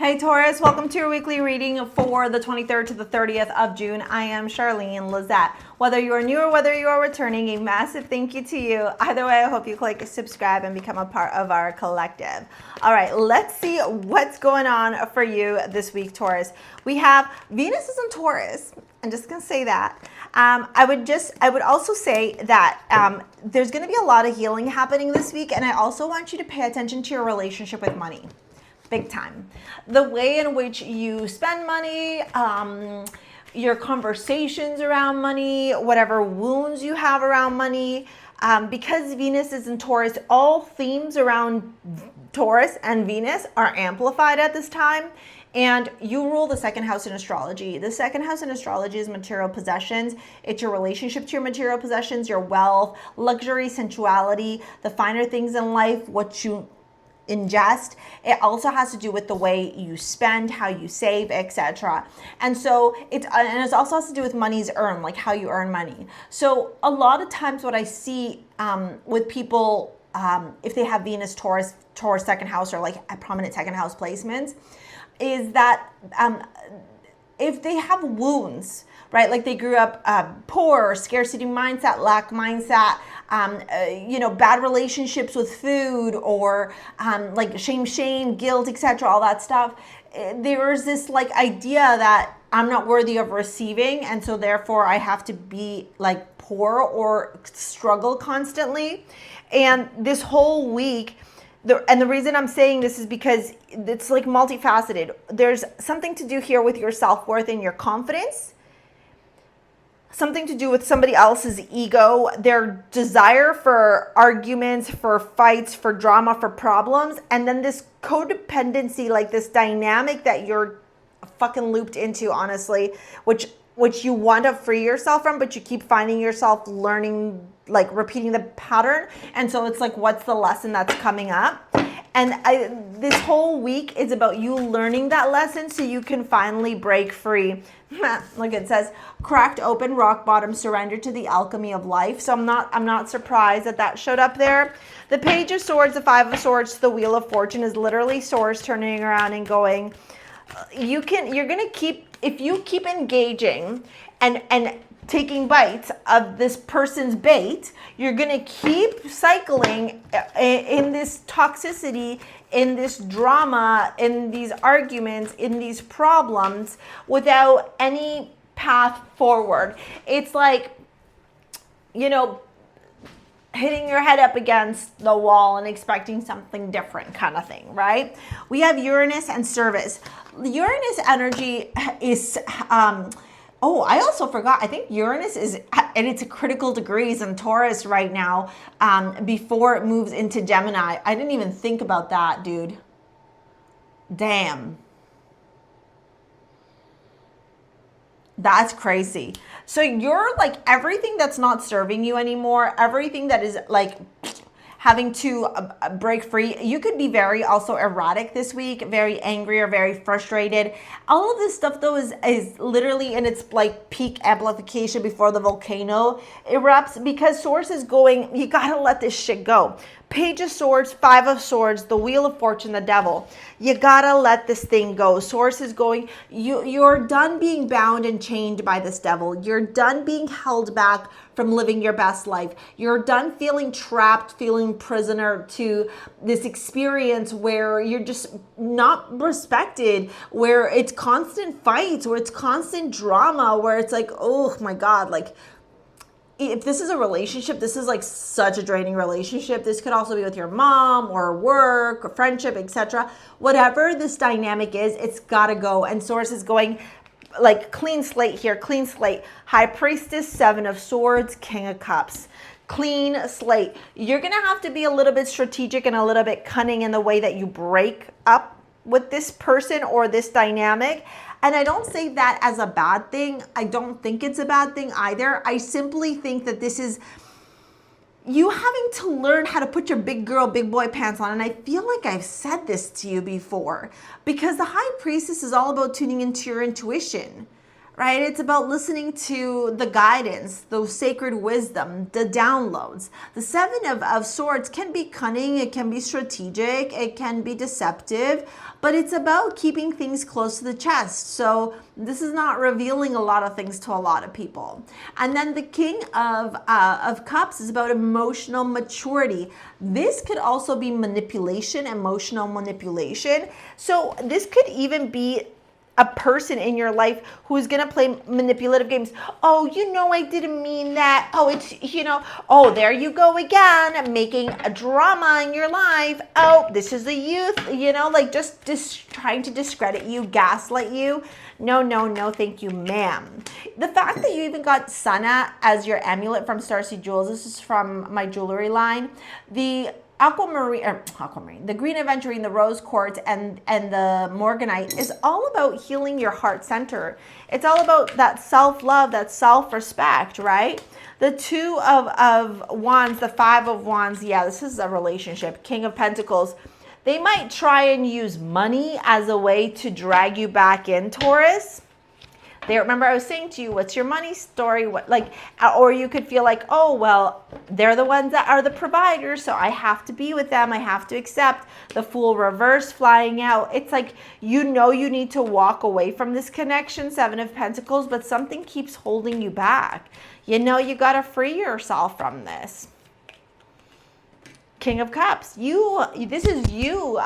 Hey Taurus, welcome to your weekly reading for the 23rd to the 30th of June. I am Charlene Lizette. Whether you are new or whether you are returning, a massive thank you to you. Either way, I hope you click subscribe and become a part of our collective. All right, let's see what's going on for you this week, Taurus. We have Venus is in Taurus. I'm just gonna say that. I would also say that there's gonna be a lot of healing happening this week, and I also want you to pay attention to your relationship with money. Big time. The way in which you spend money, your conversations around money, whatever wounds you have around money, because Venus is in Taurus, all themes around Taurus and Venus are amplified at this time. And you rule the second house in astrology. The second house in astrology is material possessions. It's your relationship to your material possessions, your wealth, luxury, sensuality, the finer things in life, what you ingest. It also has to do with the way you spend, how you save, etc. And so it also has to do with money's earned, like how you earn money. So a lot of times what I see with people, if they have Venus, Taurus second house, or like a prominent second house placements, is that if they have wounds, right? Like they grew up poor, scarcity mindset, lack mindset, bad relationships with food, or like shame, guilt, etc., all that stuff. There's this like idea that I'm not worthy of receiving, and so therefore I have to be like poor or struggle constantly. And this whole week, the reason I'm saying this is because it's like multifaceted. There's something to do here with your self-worth and your confidence, something to do with somebody else's ego, their desire for arguments, for fights, for drama, for problems, and then this codependency, like this dynamic that you're fucking looped into, honestly, which you want to free yourself from, but you keep finding yourself learning, like repeating the pattern. And so it's like, what's the lesson that's coming up? And this whole week is about you learning that lesson so you can finally break free. Like it says, cracked open, rock bottom, surrender to the alchemy of life. So I'm not surprised that showed up there. The Page of Swords, the Five of Swords, the Wheel of Fortune is literally swords turning around and going. If you keep engaging and taking bites of this person's bait, you're going to keep cycling in this toxicity, in this drama, in these arguments, in these problems without any path forward. It's like, hitting your head up against the wall and expecting something different kind of thing, right? We have Uranus and service. Uranus energy is, I also forgot, I think Uranus is at its critical degrees in Taurus right now, before it moves into Gemini. I didn't even think about that, dude. Damn. That's crazy. So you're like everything that's not serving you anymore, everything that is like having to break free. You could be very also erratic this week, very angry or very frustrated. All of this stuff though is literally in its like peak amplification before the volcano erupts, because Source is going, you gotta let this shit go. Page of Swords, Five of Swords, the Wheel of Fortune, the Devil. You gotta let this thing go. Source is going, you're done being bound and chained by this devil. You're done being held back from living your best life. You're done feeling trapped, feeling prisoner to this experience where you're just not respected, where it's constant fights, where it's constant drama, where it's like, oh my God, like, if this is a relationship, this is like such a draining relationship. This could also be with your mom or work or friendship, etc. Whatever this dynamic is, it's gotta go. And Source is going like clean slate here, clean slate. High Priestess, Seven of Swords, King of Cups. Clean slate. You're gonna have to be a little bit strategic and a little bit cunning in the way that you break up with this person or this dynamic. And I don't say that as a bad thing. I don't think it's a bad thing either. I simply think that this is you having to learn how to put your big girl, big boy pants on. And I feel like I've said this to you before, because the High Priestess is all about tuning into your intuition, right? It's about listening to the guidance, the sacred wisdom, the downloads. The Seven of Swords can be cunning, it can be strategic, it can be deceptive, but it's about keeping things close to the chest. So this is not revealing a lot of things to a lot of people. And then the King of Cups is about emotional maturity. This could also be manipulation, emotional manipulation. So this could even be a person in your life who's going to play manipulative games. Oh, you know, I didn't mean that. Oh, it's, you know, oh, there you go again, making a drama in your life. Oh, this is the youth, you know, like just trying to discredit you, gaslight you. No, no, no, thank you, ma'am. The fact that you even got Sana as your amulet from StarSea Jewels, this is from my jewelry line. The aquamarine, the green aventurine, the rose quartz, and the morganite is all about healing your heart center. It's all about that self-love, that self-respect, right? The Two of Wands, the Five of Wands, yeah, this is a relationship. King of Pentacles. They might try and use money as a way to drag you back in, Taurus. They remember I was saying to you, what's your money story? What, like, or you could feel like, oh, well, they're the ones that are the providers, so I have to be with them. I have to accept the Fool reverse flying out. It's like, you know, you need to walk away from this connection, Seven of Pentacles, but something keeps holding you back. You know, you got to free yourself from this. King of Cups, this is you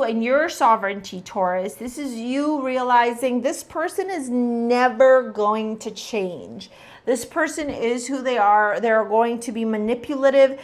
and your sovereignty, Taurus. This is you realizing this person is never going to change. This person is who they are. They're going to be manipulative,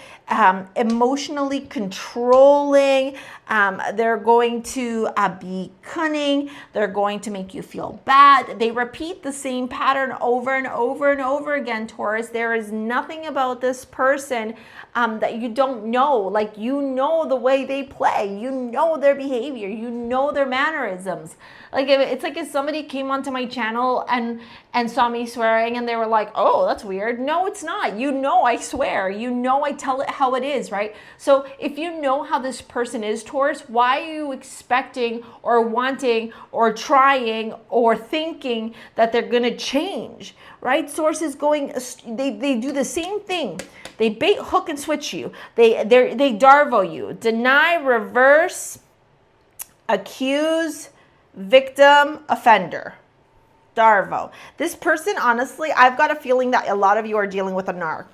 emotionally controlling. They're going to be cunning. They're going to make you feel bad. They repeat the same pattern over and over and over again, Taurus. There is nothing about this person that you don't know. Like, you know the way they play. You know their behavior. You know their mannerisms. Like, it's like if somebody came onto my channel and saw me swearing and they were like, oh, that's weird. No, it's not. You know I swear. You know I tell it how it is, right? So if you know how this person is, Taurus, why are you expecting or wanting or trying or thinking that they're going to change, right? Source is going, they do the same thing. They bait, hook, and switch you. They Darvo you. Deny, reverse, accuse, victim, offender. Darvo. This person, honestly, I've got a feeling that a lot of you are dealing with a narc.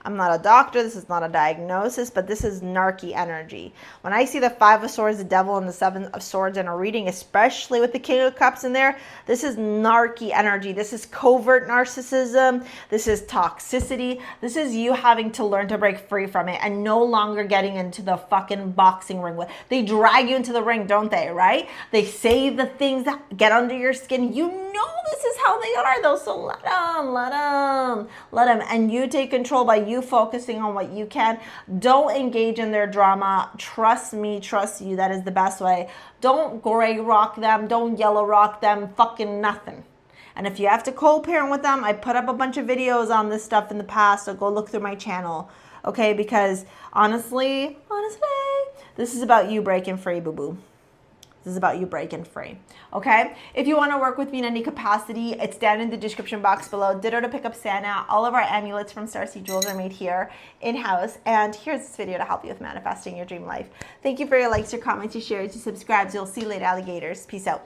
I'm not a doctor. This is not a diagnosis, but this is narky energy. When I see the Five of Swords, the Devil, and the Seven of Swords in a reading, especially with the King of Cups in there, this is narky energy. This is covert narcissism. This is toxicity. This is you having to learn to break free from it and no longer getting into the fucking boxing ring. They drag you into the ring, don't they, right? They say the things that get under your skin. You know this is how they are, though, so let them. And you take control by you focusing on what you can. Don't engage in their drama. Trust me, trust you. That is the best way. Don't gray rock them. Don't yellow rock them. Fucking nothing. And if you have to co-parent with them, I put up a bunch of videos on this stuff in the past, so go look through my channel. Okay, because honestly, this is about you breaking free, boo-boo. This is about you breaking free, okay? If you want to work with me in any capacity, it's down in the description box below. Ditto to pick up Santa. All of our amulets from StarSea Jewels are made here in-house. And here's this video to help you with manifesting your dream life. Thank you for your likes, your comments, your shares, your subscribes. You'll see you later, alligators. Peace out.